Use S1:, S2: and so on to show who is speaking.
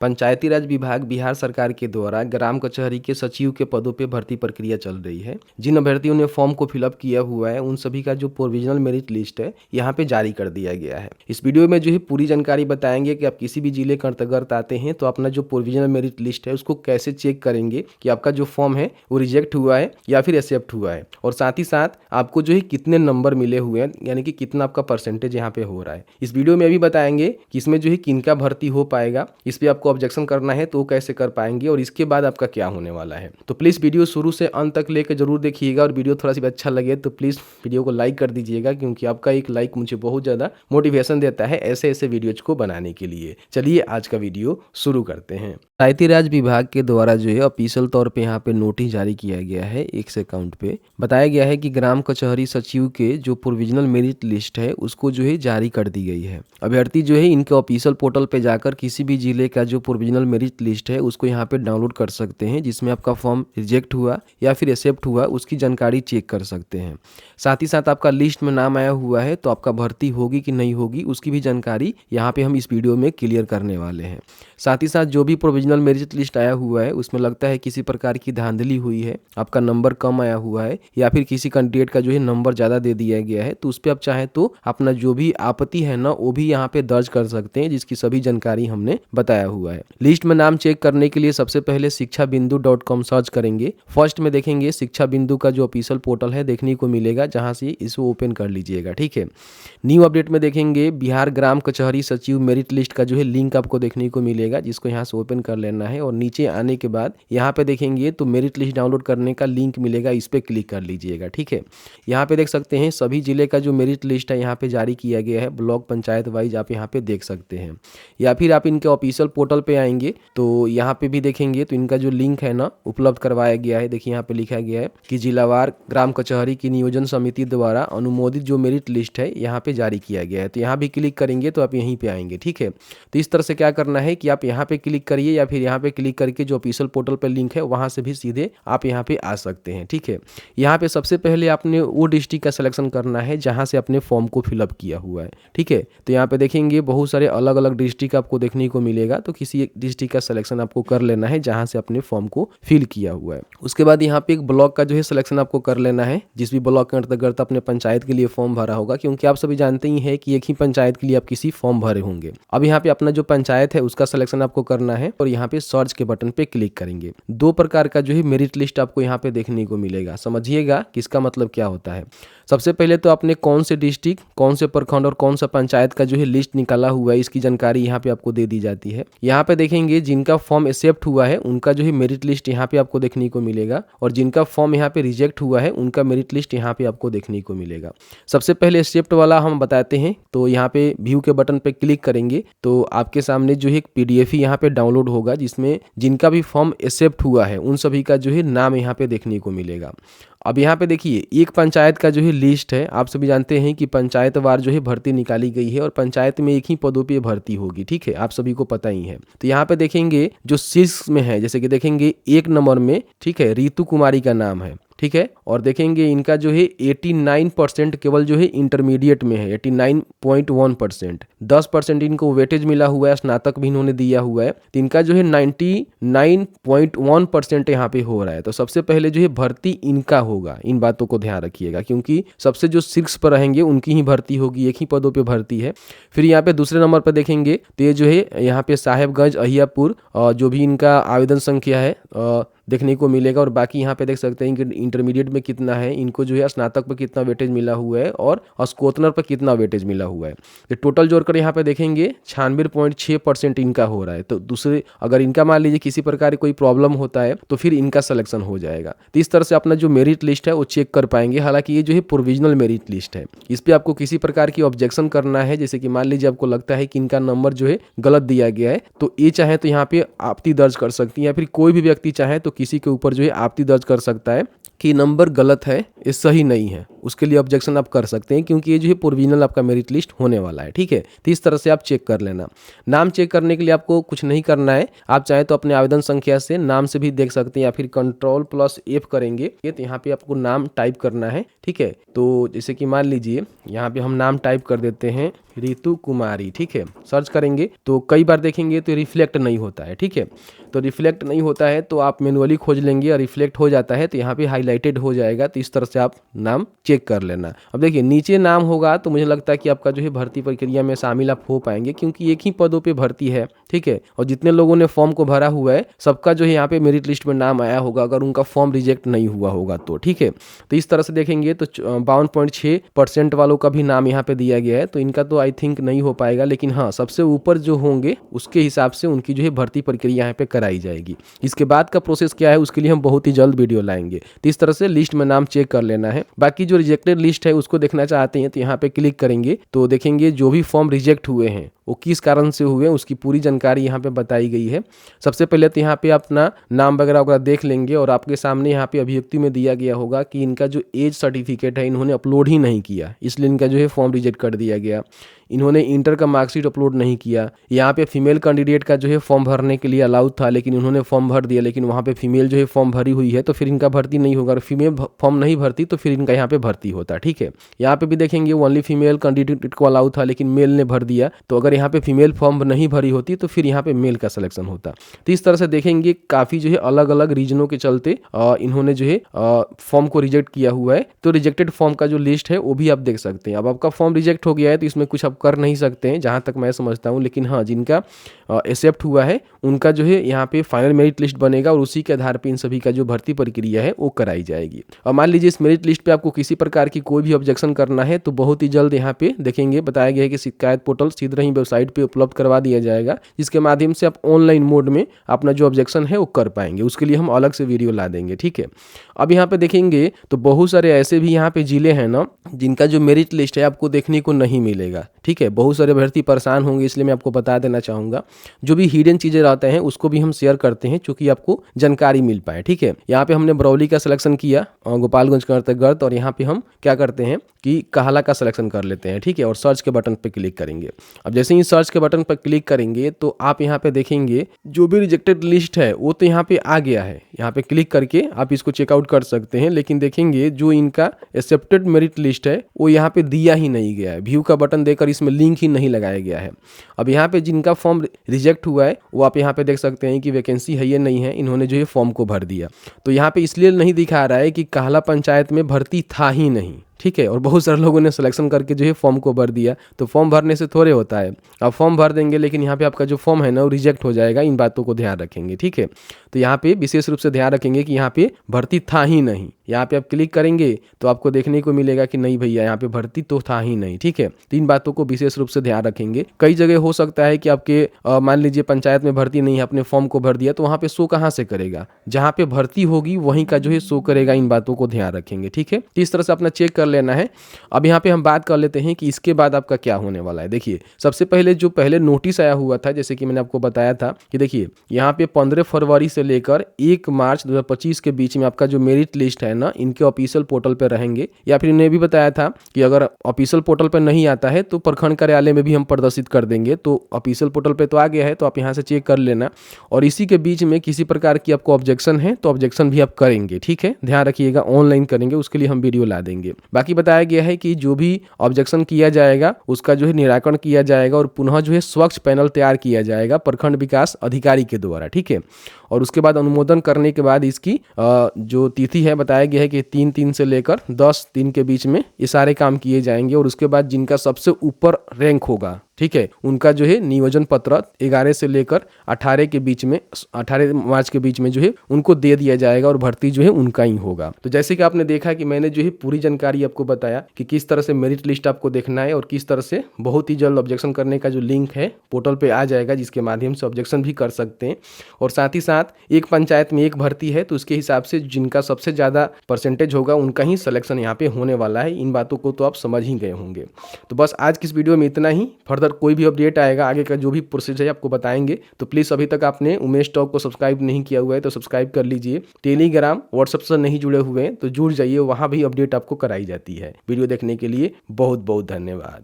S1: पंचायती राज विभाग बिहार सरकार के द्वारा ग्राम कचहरी के सचिव के पदों पे भर्ती प्रक्रिया चल रही है। जिन अभ्यर्थियों ने फॉर्म को फिलअप किया हुआ है उन सभी का जो प्रोविजनल मेरिट लिस्ट है यहाँ पे जारी कर दिया गया है। इस वीडियो में जो है पूरी जानकारी बताएंगे कि आप किसी भी जिले के अंतर्गत आते हैं तो अपना जो प्रोविजनल मेरिट लिस्ट है उसको कैसे चेक करेंगे कि आपका जो फॉर्म है वो रिजेक्ट हुआ है या फिर एक्सेप्ट हुआ है, और साथ ही साथ आपको जो है कितने नंबर मिले हुए हैं, यानी कि कितना आपका परसेंटेज यहाँ पे हो रहा है। इस वीडियो में अभी बताएंगे कि इसमें जो है किनका भर्ती हो पाएगा, इस पर आपको ऑब्जेक्शन करना है तो वो कैसे कर पाएंगे और इसके बाद आपका क्या होने वाला है। तो प्लीज़ वीडियो शुरू से अंत तक लेकर जरूर देखिएगा, और वीडियो थोड़ा सा भी अच्छा लगे तो प्लीज़ वीडियो को लाइक कर दीजिएगा, क्योंकि आपका एक लाइक मुझे बहुत ज़्यादा मोटिवेशन देता है ऐसे ऐसे वीडियोज को बनाने के लिए। चलिए आज का वीडियो शुरू करते हैं। पंचायती राज विभाग के द्वारा जो है ऑफिशियल तौर पे यहाँ पे नोटिस जारी किया गया है। एक्स अकाउंट पे बताया गया है कि ग्राम कचहरी सचिव के जो प्रोविजनल मेरिट लिस्ट है उसको जो है जारी कर दी गई है। अभ्यर्थी जो है इनके ऑफिशियल पोर्टल पे जाकर किसी भी जिले का जो प्रोविजनल मेरिट लिस्ट है उसको यहाँ पे डाउनलोड कर सकते हैं, जिसमें आपका फॉर्म रिजेक्ट हुआ या फिर एक्सेप्ट हुआ उसकी जानकारी चेक कर सकते हैं। साथ ही साथ आपका लिस्ट में नाम आया हुआ है तो आपका भर्ती होगी कि नहीं होगी उसकी भी जानकारी यहाँ पे हम इस वीडियो में क्लियर करने वाले हैं। साथ ही साथ जो भी प्रोविजनल मेरिट लिस्ट आया हुआ है उसमें लगता है किसी प्रकार की धांधली हुई है, आपका नंबर कम आया हुआ है या फिर किसी कैंडिडेट का जो है नंबर ज़्यादा दे दिया गया है, तो उस पर आप चाहें तो अपना जो भी आपत्ति है ना वो भी यहाँ पे दर्ज कर सकते हैं, जिसकी सभी जानकारी हमने बताया हुआ है। लिस्ट में नाम चेक करने के लिए सबसे पहले शिक्षाबिंदु.com सर्च करेंगे। फर्स्ट में देखेंगे शिक्षा बिंदु का जो ऑफिशियल पोर्टल है देखने को मिलेगा, जहाँ से इसको ओपन कर लीजिएगा। ठीक है, न्यू अपडेट में देखेंगे बिहार ग्राम कचहरी सचिव मेरिट लिस्ट का जो है लिंक आपको देखने को मिलेगा, जिसको यहाँ से ओपन कर लेना है। और नीचे आने के बाद यहाँ पे देखेंगे तो मेरिट लिस्ट डाउनलोड करने का लिंक मिलेगा, इस पर क्लिक कर लीजिएगा। ठीक है, यहाँ पे देख सकते हैं सभी जिले का जो मेरिट लिस्ट है यहाँ पे जारी किया गया है, ब्लॉक पंचायत वाइज आप यहाँ पे देख सकते हैं। या फिर आप इनके ऑफिशियल पोर्टल पे आएंगे तो यहाँ पे भी देखेंगे तो इनका जो लिंक है ना उपलब्ध करवाया गया है। देखिए यहाँ पे लिखा गया है कि जिलावार ग्राम कचहरी की नियोजन समिति द्वारा अनुमोदित जो मेरिट लिस्ट है यहाँ पे जारी किया गया है, तो यहाँ भी क्लिक करेंगे तो आप यहीं पे आएंगे। ठीक है, तो इस तरह से क्या करना है कि आप यहाँ पे क्लिक करिए या फिर यहाँ पे क्लिक करके जो ऑफिशियल पोर्टल पे लिंक है वहाँ से भी सीधे आप यहाँ पे आ सकते हैं। ठीक है, यहाँ पे सबसे पहले आपने वो डिस्ट्रिक्ट का सिलेक्शन करना है जहाँ से अपने फॉर्म को फिलअप किया हुआ है। ठीक है, तो यहाँ पे देखेंगे बहुत सारे अलग अलग डिस्ट्रिक्ट आपको देखने को मिलेगा, तो किसी एक डिस्ट्रिक्ट का सिलेक्शन आपको कर लेना है जहाँ से अपने फॉर्म को फिल किया हुआ है। उसके बाद यहाँ पे एक ब्लॉक का जो है सिलेक्शन आपको कर लेना है, जिस भी ब्लॉक के अंतर्गत अपने पंचायत के लिए फॉर्म भरा होगा, क्योंकि आप सभी जानते ही हैं कि एक ही पंचायत के लिए आप किसी फॉर्म भरे होंगे। अब यहाँ पे अपना जो पंचायत है उसका सिलेक्शन आपको करना है और यहाँ पे सर्च के बटन पे क्लिक करेंगे। दो प्रकार का जो है मेरिट लिस्ट आपको यहाँ पे देखने को मिलेगा, समझिएगा कि इसका मतलब क्या होता है। सबसे पहले तो आपने कौन से डिस्ट्रिक्ट, कौन से प्रखंड और कौन सा पंचायत का जो है लिस्ट निकाला हुआ है इसकी जानकारी यहाँ पे आपको दे दी जाती है। यहाँ पे देखेंगे जिनका फॉर्म एक्सेप्ट हुआ है उनका जो है मेरिट लिस्ट यहाँ पे आपको देखने को मिलेगा, और जिनका फॉर्म यहाँ पे रिजेक्ट हुआ है उनका मेरिट लिस्ट यहाँ पे आपको देखने को मिलेगा। सबसे पहले एक्सेप्ट वाला हम बताते हैं, तो यहाँ पे व्यू के बटन पे क्लिक करेंगे तो आपके सामने जो है एक PDF यहाँ पे डाउनलोड होगा, जिसमें जिनका भी फॉर्म एक्सेप्ट हुआ है उन सभी का जो है नाम यहाँ पे देखने को मिलेगा। अब यहाँ पे देखिए एक पंचायत का जो है लिस्ट है, आप सभी जानते हैं कि पंचायत वार जो है भर्ती निकाली गई है और पंचायत में एक ही पदों पे भर्ती होगी। ठीक है, आप सभी को पता ही है। तो यहाँ पे देखेंगे जो शीर्ष में है, जैसे कि देखेंगे 1 नंबर में, ठीक है, रितु कुमारी का नाम है। ठीक है, और देखेंगे इनका जो है 89% केवल जो है इंटरमीडिएट में है, 89.1%, 10% इनको वेटेज मिला हुआ है, स्नातक भी इन्होंने दिया हुआ है, तो इनका जो है 99.1% यहाँ पे हो रहा है। तो सबसे पहले जो है भर्ती इनका होगा, इन बातों को ध्यान रखिएगा, क्योंकि सबसे जो शीर्ष पर रहेंगे उनकी ही भर्ती होगी, एक ही पदों पे भर्ती है। फिर यहाँ पे दूसरे नंबर पर देखेंगे तो ये जो है यहाँ पे साहेबगंज अहियापुर जो भी इनका आवेदन संख्या है देखने को मिलेगा, और बाकी यहाँ पे देख सकते हैं कि इंटरमीडिएट में कितना है, इनको जो है स्नातक पर कितना वेटेज मिला हुआ है और स्कोतनर पर कितना वेटेज मिला हुआ है। तो टोटल जोड़कर यहाँ पे देखेंगे 96.6% इनका हो रहा है। तो दूसरे अगर इनका मान लीजिए किसी प्रकार की कोई प्रॉब्लम होता है तो फिर इनका सिलेक्शन हो जाएगा। तो इस तरह से अपना जो मेरिट लिस्ट है वो चेक कर पाएंगे। हालांकि ये जो है प्रोविजनल मेरिट लिस्ट है, इस पर आपको किसी प्रकार की ऑब्जेक्शन करना है, जैसे कि मान लीजिए आपको लगता है कि इनका नंबर जो है गलत दिया गया है, तो ये चाहे तो यहाँ पे आपत्ति दर्ज कर सकती है, या फिर कोई भी व्यक्ति चाहे तो किसी के ऊपर जो है आपत्ति दर्ज कर सकता है कि नंबर गलत है, ये सही नहीं है, उसके लिए ऑब्जेक्शन आप कर सकते हैं, क्योंकि ये जो है प्रोविजनल आपका मेरिट लिस्ट होने वाला है। ठीक है, तो इस तरह से आप चेक कर लेना। नाम चेक करने के लिए आपको कुछ नहीं करना है, आप चाहे तो अपने आवेदन संख्या से नाम से भी देख सकते हैं, या फिर Ctrl+F करेंगे तो यहाँ पे आपको नाम टाइप करना है। ठीक है, तो जैसे कि मान लीजिए यहाँ पे हम नाम टाइप कर देते हैं रितु कुमारी, ठीक है। सर्च करेंगे तो कई बार देखेंगे तो रिफ्लेक्ट नहीं होता है, ठीक है। तो रिफ्लेक्ट नहीं होता है तो आप मैनुअली खोज लेंगे और रिफ्लेक्ट हो जाता है तो यहाँ पे हाईलाइटेड हो जाएगा। तो इस तरह से आप नाम चेक कर लेना। अब देखिए नीचे नाम होगा तो मुझे लगता है कि आपका जो है भर्ती प्रक्रिया में शामिल आप हो पाएंगे, क्योंकि एक ही पदों पे भर्ती है, ठीक है। और जितने लोगों ने फॉर्म को भरा हुआ है सबका जो है यहाँ पे मेरिट लिस्ट में नाम आया होगा, अगर उनका फॉर्म रिजेक्ट नहीं हुआ होगा तो, ठीक है। तो इस तरह से देखेंगे तो 52.6% वालों का भी नाम यहाँ पे दिया गया है। तो इनका तो आई थिंक नहीं हो पाएगा, लेकिन हाँ सबसे ऊपर जो होंगे उसके हिसाब से उनकी जो है भर्ती प्रक्रिया यहाँ पे कराई जाएगी। इसके बाद का प्रोसेस क्या है उसके लिए हम बहुत ही जल्द वीडियो लाएंगे। तो इस तरह से लिस्ट में नाम चेक कर लेना है। बाकी जो रिजेक्टेड लिस्ट है उसको देखना चाहते हैं तो यहाँ पे क्लिक करेंगे तो देखेंगे जो भी फॉर्म रिजेक्ट हुए हैं वो किस कारण से हुए उसकी पूरी जानकारी यहाँ पे बताई गई है। सबसे पहले तो यहाँ पे अपना नाम वगैरह देख लेंगे और आपके सामने यहाँ पे अभिव्यक्ति में दिया गया होगा कि इनका जो एज सर्टिफिकेट है इन्होंने अपलोड ही नहीं किया, इसलिए इनका जो है फॉर्म रिजेक्ट कर दिया गया। इन्होंने इंटर का मार्कशीट अपलोड नहीं किया। यहाँ पे फीमेल कैंडिडेट का जो है फॉर्म भरने के लिए अलाउड था, लेकिन इन्होंने फॉर्म भर दिया, लेकिन वहाँ पे फीमेल जो है फॉर्म भरी हुई है तो फिर इनका भर्ती नहीं होगा। और फीमेल फॉर्म नहीं भरती तो फिर इनका यहाँ पे भर्ती होता, ठीक है। यहाँ पे भी देखेंगे ओनली फीमेल कैंडिडेट को अलाउड था, लेकिन मेल ने भर दिया। तो अगर यहाँ पे फीमेल फॉर्म नहीं भरी होती तो फिर यहाँ पे मेल का सिलेक्शन होता। तो इस तरह से देखेंगे काफ़ी जो है अलग अलग रीजनों के चलते इन्होंने जो है फॉर्म को रिजेक्ट किया हुआ है। तो रिजेक्टेड फॉर्म का जो लिस्ट है वो भी आप देख सकते हैं। अब आपका फॉर्म रिजेक्ट हो गया है तो इसमें कुछ आप कर नहीं सकते हैं जहाँ तक मैं समझता हूँ, लेकिन हाँ जिनका एक्सेप्ट हुआ है उनका जो है यहाँ पे फाइनल मेरिट लिस्ट बनेगा और उसी के आधार पे इन सभी का जो भर्ती प्रक्रिया है वो कराई जाएगी। और मान लीजिए इस मेरिट लिस्ट पे आपको किसी प्रकार की कोई भी ऑब्जेक्शन करना है तो बहुत ही जल्द यहाँ पे देखेंगे बताया गया है कि शिकायत पोर्टल सीधे ही वेबसाइट पे उपलब्ध करवा दिया जाएगा, जिसके माध्यम से आप ऑनलाइन मोड में अपना जो ऑब्जेक्शन है वो कर पाएंगे। उसके लिए हम अलग से वीडियो ला देंगे, ठीक है। अब यहाँ पे देखेंगे तो बहुत सारे ऐसे भी यहाँ पे जिले हैं ना जिनका जो मेरिट लिस्ट है आपको देखने को नहीं मिलेगा, ठीक है। बहुत सारे अभ्यर्थी परेशान होंगे, इसलिए मैं आपको बता देना चाहूँगा। जो भी हिडन चीज़ें रहते हैं उसको भी हम शेयर करते हैं चूँकि आपको जानकारी मिल पाए, ठीक है। यहाँ पे हमने बरौली का सिलेक्शन किया, गोपालगंज का अंतर्गत, और यहाँ पे हम क्या करते हैं कि काहला का सिलेक्शन कर लेते हैं, ठीक है। और सर्च के बटन पर क्लिक करेंगे। अब जैसे ही सर्च के बटन पर क्लिक करेंगे तो आप यहाँ पे देखेंगे जो भी रिजेक्टेड लिस्ट है वो तो यहाँ पे आ गया है। यहाँ पे क्लिक करके आप इसको चेकआउट कर सकते हैं, लेकिन देखेंगे जो इनका एक्सेप्टेड मेरिट लिस्ट है वो यहाँ पे दिया ही नहीं गया है। व्यू का बटन देकर इसमें लिंक ही नहीं लगाया गया है। अब यहाँ पे जिनका फॉर्म रिजेक्ट हुआ है वो आप यहाँ पे देख सकते हैं कि वैकेंसी है या नहीं है, इन्होंने जो है फॉर्म को भर दिया। तो यहाँ पे इसलिए नहीं दिखा रहा है कि काहला पंचायत में भर्ती था ही नहीं, ठीक है। और बहुत सारे लोगों ने सिलेक्शन करके जो है फॉर्म को भर दिया। तो फॉर्म भरने से थोड़े होता है, आप फॉर्म भर देंगे लेकिन यहाँ पे आपका जो फॉर्म है ना वो रिजेक्ट हो जाएगा। इन बातों को ध्यान रखेंगे, ठीक है। तो यहाँ पे विशेष रूप से ध्यान रखेंगे कि यहाँ पे भर्ती था ही नहीं। यहाँ पे आप क्लिक करेंगे तो आपको देखने को मिलेगा कि नहीं भैया यहाँ पे भर्ती तो था ही नहीं, ठीक है। तो इन बातों को विशेष रूप से ध्यान रखेंगे। कई जगह हो सकता है कि आपके मान लीजिए पंचायत में भर्ती नहीं है, अपने फॉर्म को भर दिया, तो वहाँ पे शो कहाँ से करेगा, जहाँ पे भर्ती होगी वहीं का जो है शो करेगा। इन बातों को ध्यान रखेंगे, ठीक है। तो इस तरह से अपना चेक कर लेना है। अब यहाँ पे हम बात कर लेते हैं कि इसके बाद आपका क्या होने वाला है। देखिए सबसे पहले जो पहले नोटिस आया हुआ था, जैसे कि मैंने आपको बताया था कि देखिए यहाँ पे 15 फरवरी से लेकर 1 मार्च 2025 के बीच में आपका जो मेरिट लिस्ट है ना इनके ऑफिशियल पोर्टल पर रहेंगे। या फिर इन्हें भी बताया था कि अगर ऑफिशियल पोर्टल पर नहीं आता है तो प्रखंड कार्यालय में भी हम प्रदर्शित कर देंगे। तो ऑफिशियल पोर्टल पर तो आ गया है तो आप यहाँ से चेक कर लेना। और इसी के बीच में किसी प्रकार की आपको ऑब्जेक्शन है तो ऑब्जेक्शन भी आप करेंगे, ठीक है। ध्यान रखिएगा ऑनलाइन करेंगे, उसके लिए हम वीडियो ला देंगे। बाकी बताया गया है कि जो भी ऑब्जेक्शन किया जाएगा उसका जो है निराकरण किया जाएगा और पुनः जो है स्वच्छ पैनल तैयार किया जाएगा प्रखंड विकास अधिकारी के द्वारा, ठीक है। और उसके बाद अनुमोदन करने के बाद इसकी जो तिथि है बताया गया है कि 3 से लेकर 10 दिन के बीच में ये सारे काम किए जाएंगे। और उसके बाद जिनका सबसे ऊपर रैंक होगा, ठीक है, उनका जो है नियोजन पत्र 11 से लेकर 18 के बीच में 18 मार्च के बीच में जो है उनको दे दिया जाएगा और भर्ती जो है उनका ही होगा। तो जैसे कि आपने देखा कि मैंने जो है पूरी जानकारी आपको बताया कि किस तरह से मेरिट लिस्ट आपको देखना है और किस तरह से बहुत ही जल्द ऑब्जेक्शन करने का जो लिंक है पोर्टल पे आ जाएगा, जिसके माध्यम से ऑब्जेक्शन भी कर सकते हैं। और साथ ही साथ एक पंचायत में एक भर्ती है तो उसके हिसाब से जिनका सबसे ज़्यादा परसेंटेज होगा उनका ही सिलेक्शन यहाँ पे होने वाला है। इन बातों को तो आप समझ ही गए होंगे। तो बस आज की इस वीडियो में इतना ही। फर्दर कोई भी अपडेट आएगा आगे का जो भी प्रोसेस है आपको बताएंगे। तो प्लीज़ अभी तक आपने उमेश टॉक को सब्सक्राइब नहीं किया हुआ है तो सब्सक्राइब कर लीजिए। टेलीग्राम व्हाट्सएप से नहीं जुड़े हुए हैं तो जुड़ जाइए, वहाँ भी अपडेट आपको कराई जाती है। वीडियो देखने के लिए बहुत बहुत धन्यवाद।